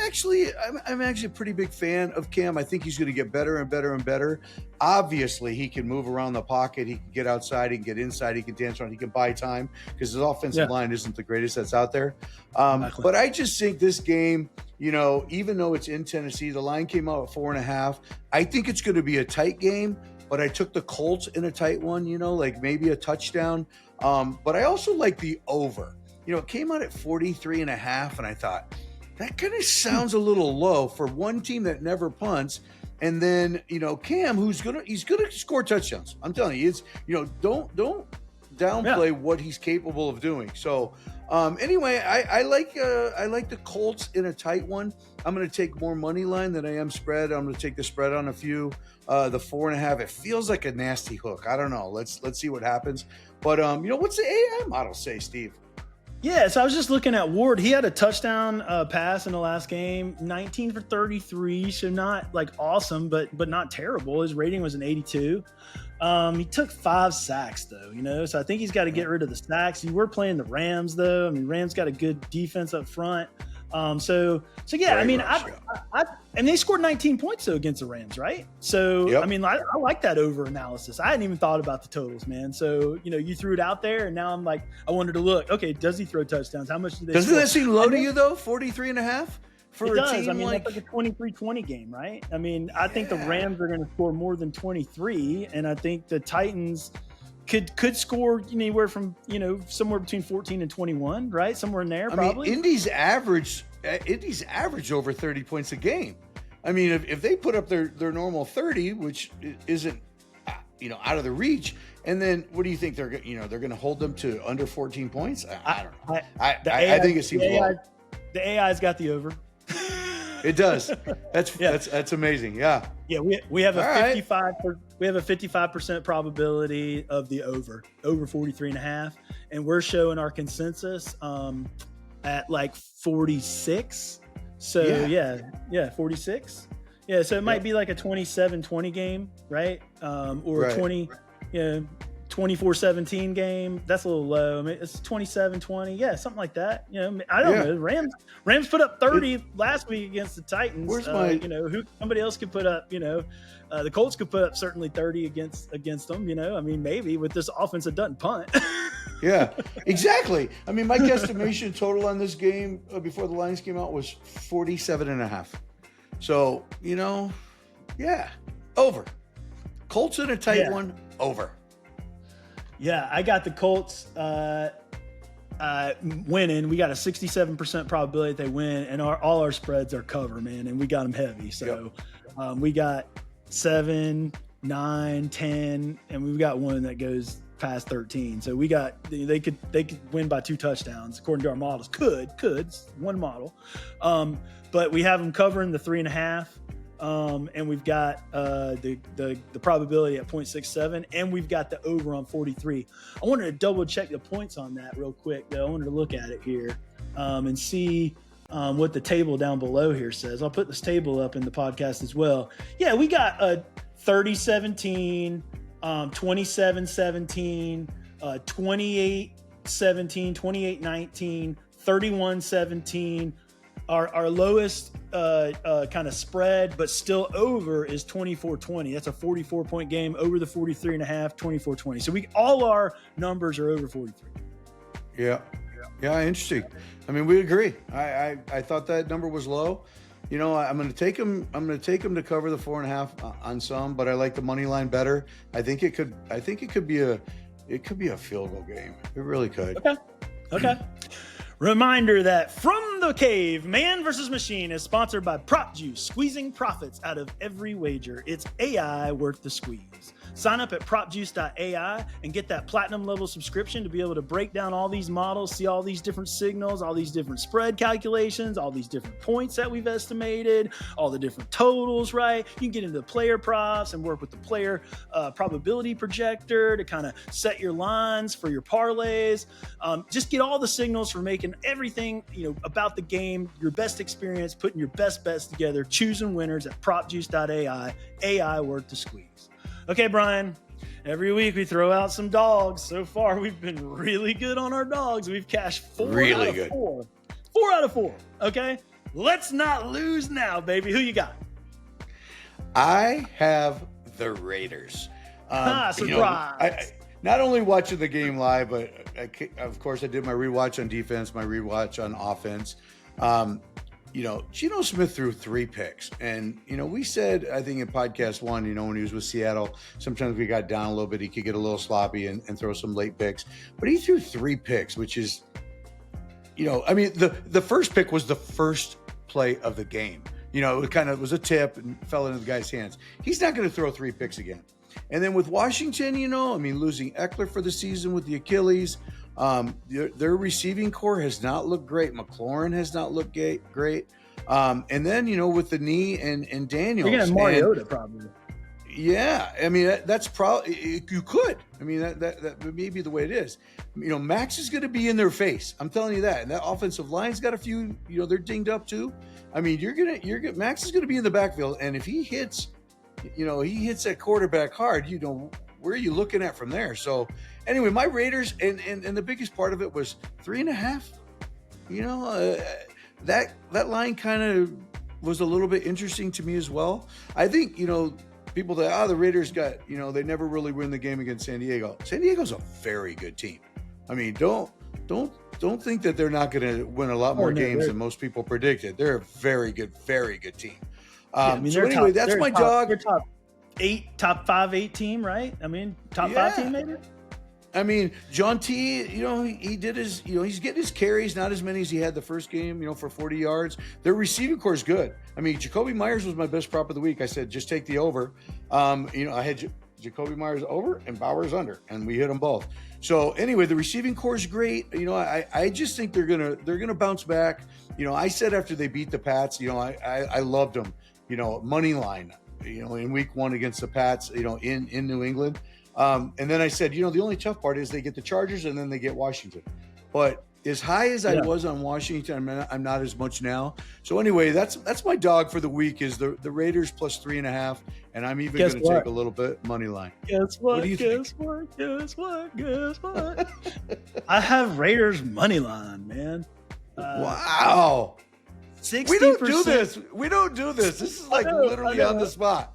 actually a pretty big fan of Cam. I think he's going to get better and better and better. Obviously, he can move around the pocket. He can get outside. He can get inside. He can dance around. He can buy time because his offensive line isn't the greatest that's out there. But I just think this game, even though it's in Tennessee, the line came out at 4.5. I think it's going to be a tight game, but I took the Colts in a tight one, like maybe a touchdown. But I also like the over. It came out at 43.5, and I thought that kind of sounds a little low for one team that never punts. And then, Cam, he's gonna score touchdowns. I'm telling you, it's don't downplay what he's capable of doing. So Anyway, I like the Colts in a tight one. I'm going to take more money line than I am spread. I'm going to take the spread on a few. The 4.5. It feels like a nasty hook. I don't know. Let's see what happens. But what's the AI model say, Steve?
Yeah, so I was just looking at Ward. He had a touchdown pass in the last game, 19 for 33, so not like awesome, but not terrible. His rating was an 82. He took 5 sacks though, so I think he's got to get rid of the sacks. You were playing the Rams though. I mean, Rams got a good defense up front. So yeah, I mean, and they scored 19 points though against the Rams, right? So yep. I mean, I like that over analysis. I hadn't even thought about the totals, man. So you threw it out there, and now I'm like, I wanted to look. Okay, does he throw touchdowns? How much do they?
Doesn't that seem low to you though? 43.5 for
it
a
does.
team
I mean,
like
that's like a 23-20 game, right? I mean, I think the Rams are going to score more than 23, and I think the Titans could score anywhere from somewhere between 14 and 21, right? Somewhere in there, probably.
I mean, Indy's average over 30 points a game. I mean, if they put up their normal 30, which isn't out of the reach, and then what do you think they're going to hold them to under 14 points? I don't know. I think it seems low.
The AI's got the over.
It does. That's amazing. Yeah.
Yeah, we have a 55 we have a 55% probability of the over 43.5, and we're showing our consensus at like 46. So yeah, 46. Yeah, so it might be like a 27-20 game, right? Or a 24-17 game. That's a little low. I mean, it's 27-20. Yeah, something like that. I don't know. Rams put up 30 last week against the Titans.
Where's
who somebody else could put up, the Colts could put up certainly 30 against them, I mean, maybe with this offense that doesn't punt.
Yeah, exactly. I mean, my guesstimation total on this game before the lines came out was 47.5. So, over. Colts in a tight one, over.
Yeah, I got the Colts winning. We got a 67% probability that they win, and all our spreads are cover, man, and we got them heavy. So we got 7, 9, 10, and we've got one that goes past 13. So we got they could win by 2 touchdowns according to our models. Could one model, but we have them covering the 3.5. And we've got the probability at 0.67, and we've got the over on 43. I wanted to double check the points on that real quick, though. I wanted to look at it here and see what the table down below here says. I'll put this table up in the podcast as well. Yeah, we got a 30-17, 27-17, 28-17, 28-19, 31-17. Our lowest kind of spread, but still over, is 24-20. That's a 44-point game. Over the 43.5, 24-20. So all our numbers are over 43.
Yeah, interesting. I mean, we agree. I thought that number was low. I'm going to take them. I'm going to take them to cover the 4.5 on some, but I like the money line better. I think it could be a field goal game. It really could.
Okay. Reminder that From the Cave, Man vs. Machine is sponsored by PropJuice, squeezing profits out of every wager. It's AI worth the squeeze. Sign up at PropJuice.ai and get that platinum level subscription to be able to break down all these models, see all these different signals, all these different spread calculations, all these different points that we've estimated, all the different totals, right? You can get into the player props and work with the player probability projector to kind of set your lines for your parlays. Just get all the signals for making everything about the game your best experience, putting your best bets together, choosing winners at PropJuice.ai. AI worth the squeeze. Okay, Brian, every week we throw out some dogs. So far, we've been really good on our dogs. We've cashed 4 out of 4. 4 out of 4, okay? Let's not lose now, baby. Who you got?
I have the Raiders.
Surprise.
I not only watching the game live, but of course I did my rewatch on defense, my rewatch on offense. Geno Smith threw 3 picks, and we said, I think in podcast 1, when he was with Seattle, sometimes we got down a little bit, he could get a little sloppy and throw some late picks, but he threw 3 picks, which is, the first pick was the first play of the game. It kind of was a tip and fell into the guy's hands. He's not going to throw 3 picks again. And then with Washington, losing Eckler for the season with the Achilles, Their receiving core has not looked great. McLaurin has not looked great. And then, with the knee and Daniels.
You're going to Mariota probably.
Yeah, I mean that's probably you could. I mean that may be the way it is. Max is going to be in their face. I'm telling you that. And that offensive line's got a few. They're dinged up too. I mean, Max is going to be in the backfield, and if he hits that quarterback hard, where are you looking at from there? So anyway, my Raiders and the biggest part of it was 3.5. That line kind of was a little bit interesting to me as well. I think people that the Raiders got, they never really win the game against San Diego. San Diego's a very good team. I mean, don't think that they're not going to win a lot more games than most people predicted. They're a very good team. That's my dog.
They're top 5-8 team, right? I mean, top 5 team maybe.
I mean, John T, he did his, he's getting his carries, not as many as he had the first game, for 40 yards. Their receiving core is good. I mean, Jacoby Myers was my best prop of the week. I said, just take the over. I had Jacoby Myers over and Bowers under, and we hit them both. So anyway, the receiving core is great. I just think they're gonna bounce back. I said after they beat the Pats, I loved them. Money line, in week 1 against the Pats, in New England. And then I said, the only tough part is they get the Chargers and then they get Washington. But as high as I was on Washington, I'm not as much now. So anyway, that's my dog for the week is the Raiders plus 3.5, and I'm even going to take a little bit money line.
Guess what?
What do you think?
Guess what? I have Raiders money line, man.
Wow.
60%.
We don't do this. This is like literally on the spot.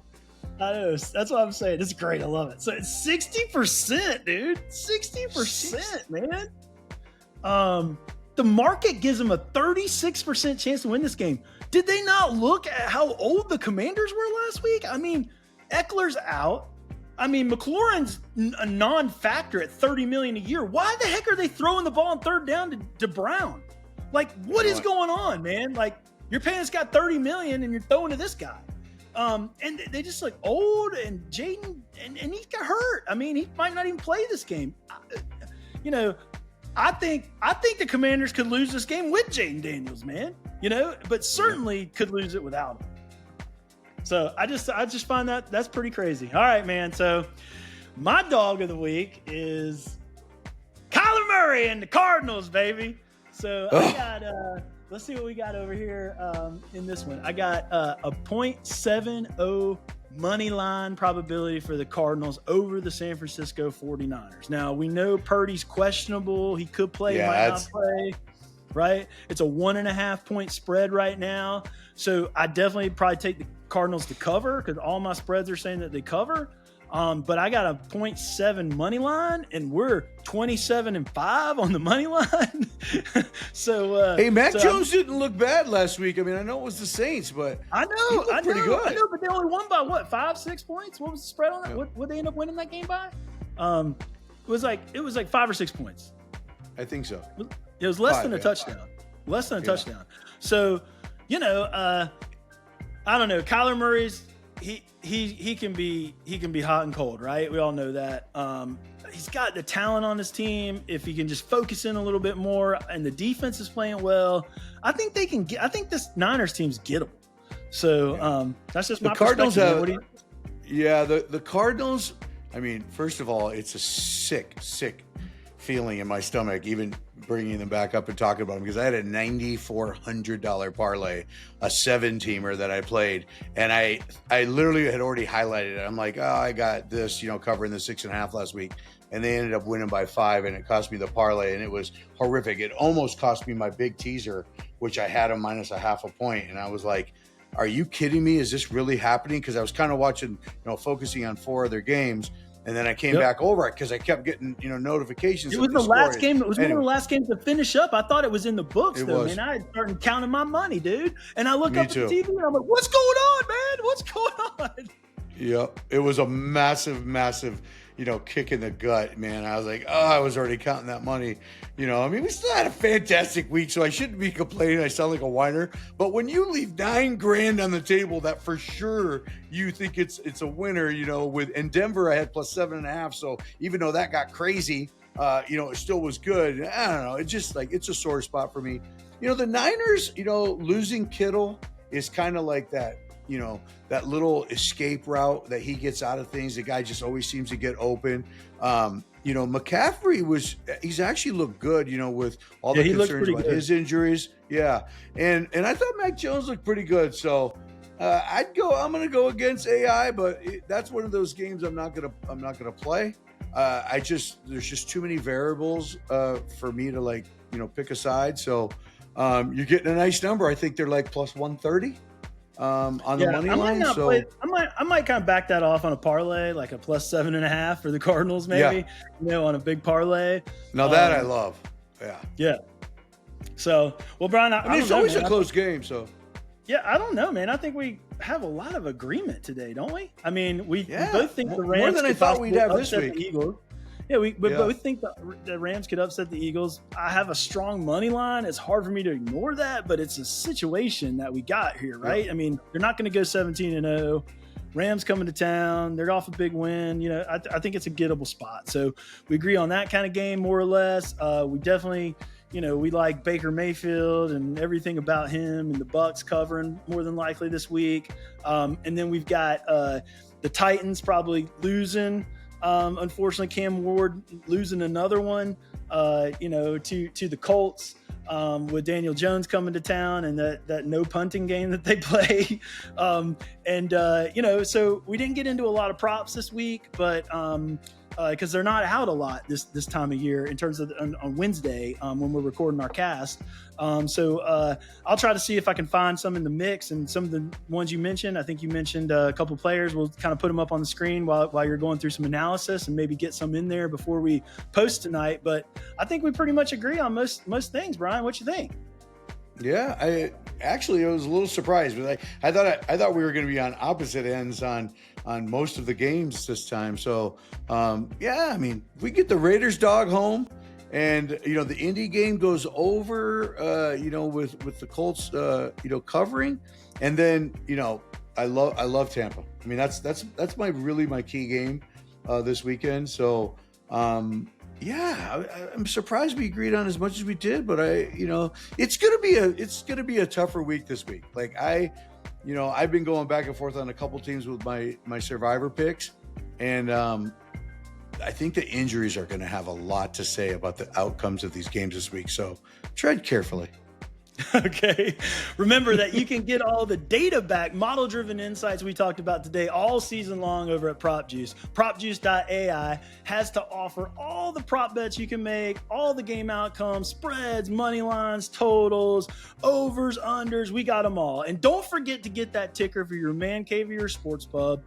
I know. That's what I'm saying. It's great. I love it. So it's 60%, dude. 60%, man. The market gives them a 36% chance to win this game. Did they not look at how old the Commanders were last week? I mean, Eckler's out. I mean, McLaurin's a non-factor at $30 million a year. Why the heck are they throwing the ball on third down to Brown? Like, what is going on, man? Like, you're paying this guy $30 million and you're throwing to this guy. And they just look old, and Jaden, and he got hurt. I mean, he might not even play this game. I think the Commanders could lose this game with Jaden Daniels, man. But certainly could lose it without him. So I just find that's pretty crazy. All right, man. So my dog of the week is Kyler Murray and the Cardinals, baby. So I got let's see what we got over here in this one. I got a 0.70 money line probability for the Cardinals over the San Francisco 49ers. Now, we know Purdy's questionable. He could play, might not play, right? It's a 1.5 point spread right now. So I definitely probably take the Cardinals to cover because all my spreads are saying that they cover. But I got a 0.7 money line, and we're 27-5 on the money line. So,
hey, Mac Jones didn't look bad last week. I mean, I know it was the Saints, but
I know,
pretty good.
I know, but they only won by what, 5-6 points? What was the spread on that? What would they end up winning that game by? It was like 5 or 6 points.
I think so.
It was less than a touchdown. Less than a touchdown. So, I don't know. Kyler Murray's. He can be hot and cold, right? We all know that. He's got the talent on his team. If he can just focus in a little bit more, and the defense is playing well, I think they can get. I think this Niners team's gettable. So that's just my
Cardinals
perspective.
The Cardinals. I mean, first of all, it's a sick feeling in my stomach, even bringing them back up and talking about them, because I had a $9,400 parlay, a 7-teamer that I played, and I literally had already highlighted it. I'm like, I got this, covering the 6.5 last week, and they ended up winning by 5, and it cost me the parlay, and it was horrific. It almost cost me my big teaser, which I had them minus 0.5 point, and I was like, are you kidding me? Is this really happening? Because I was kind of watching, focusing on 4 other games. And then I came back over it because I kept getting, notifications.
It was the last game. It was one of the last games to finish up. I thought it was in the books, though, man. I started counting my money, dude. And I look up at the TV and I'm like, what's going on, man? What's going on?
Yeah, it was a massive, kick in the gut, man. I was like, I was already counting that money. We still had a fantastic week, so I shouldn't be complaining. I sound like a whiner. But when you leave $9,000 on the table, that for sure you think it's a winner, with in Denver I had plus 7.5. So even though that got crazy, it still was good. I don't know. It's just like, it's a sore spot for me. The Niners, losing Kittle is kind of like that, that little escape route that he gets out of things. The guy just always seems to get open. McCaffrey he's actually looked good, with all the concerns about his injuries. Yeah. And I thought Mac Jones looked pretty good. So I'm going to go against AI, but that's one of those games I'm not going to play. There's just too many variables for me to pick a side. So you're getting a nice number. I think they're like plus 130 on the money line.
I might kind of back that off on a parlay, like a plus 7.5 for the Cardinals, maybe, on a big parlay.
Now that I love. Yeah.
Yeah. So, well, Brian,
it's always a close game. So.
Yeah, I don't know, man. I think we have a lot of agreement today, don't we? I mean, we both think the Rams
more than I thought we'd have this week.
The Eagles. Yeah, we both think the Rams could upset the Eagles. I have a strong money line. It's hard for me to ignore that, but it's a situation that we got here, right? Yeah. I mean, they're not going to go 17-0. Rams coming to town. They're off a big win. I think it's a gettable spot. So we agree on that kind of game, more or less. We definitely – we like Baker Mayfield and everything about him, and the Bucs covering more than likely this week. And then we've got the Titans probably losing. Unfortunately, Cam Ward losing another one, to the Colts with Daniel Jones coming to town and that no punting game that they play. So we didn't get into a lot of props this week, but because they're not out a lot this time of year in terms of on Wednesday when we're recording our cast. So I'll try to see if I can find some in the mix, and some of the ones you mentioned. I think you mentioned a couple players. We'll kind of put them up on the screen while you're going through some analysis and maybe get some in there before we post tonight. But I think we pretty much agree on most things. Brian, what you think?
Yeah, I was a little surprised, but I thought we were going to be on opposite ends on most of the games this time. So I mean, if we get the Raiders dog home, and the Indy game goes over, with the Colts, covering, and then I love Tampa. I mean, that's my key game this weekend. So I'm surprised we agreed on as much as we did, but it's gonna be a tougher week this week. Like I've been going back and forth on a couple teams with my survivor picks, and I think the injuries are going to have a lot to say about the outcomes of these games this week. So tread carefully.
Okay. Remember that you can get all the data back, model-driven insights we talked about today all season long over at PropJuice. PropJuice.ai has to offer all the prop bets you can make, all the game outcomes, spreads, money lines, totals, overs, unders. We got them all. And don't forget to get that ticker for your man cave or your sports pub.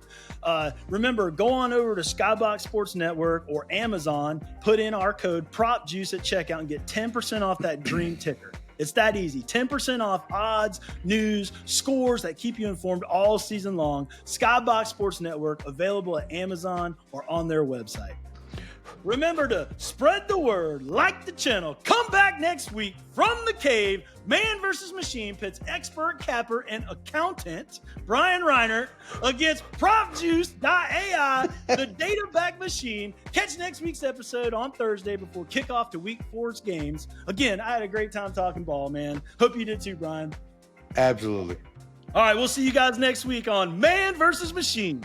Remember, go on over to Skybox Sports Network or Amazon, put in our code PropJuice at checkout and get 10% off that dream ticker. It's that easy. 10% off odds, news, scores that keep you informed all season long. Skybox Sports Network, available at Amazon or on their website. Remember to spread the word, like the channel. Come back next week from the cave. Man versus Machine pits expert capper and accountant Brian Riner against PropJuice.ai, the data back machine. Catch next week's episode on Thursday before kickoff to Week 4's games. Again, I had a great time talking ball, man. Hope you did too, Brian.
Absolutely.
All right, we'll see you guys next week on Man versus Machine.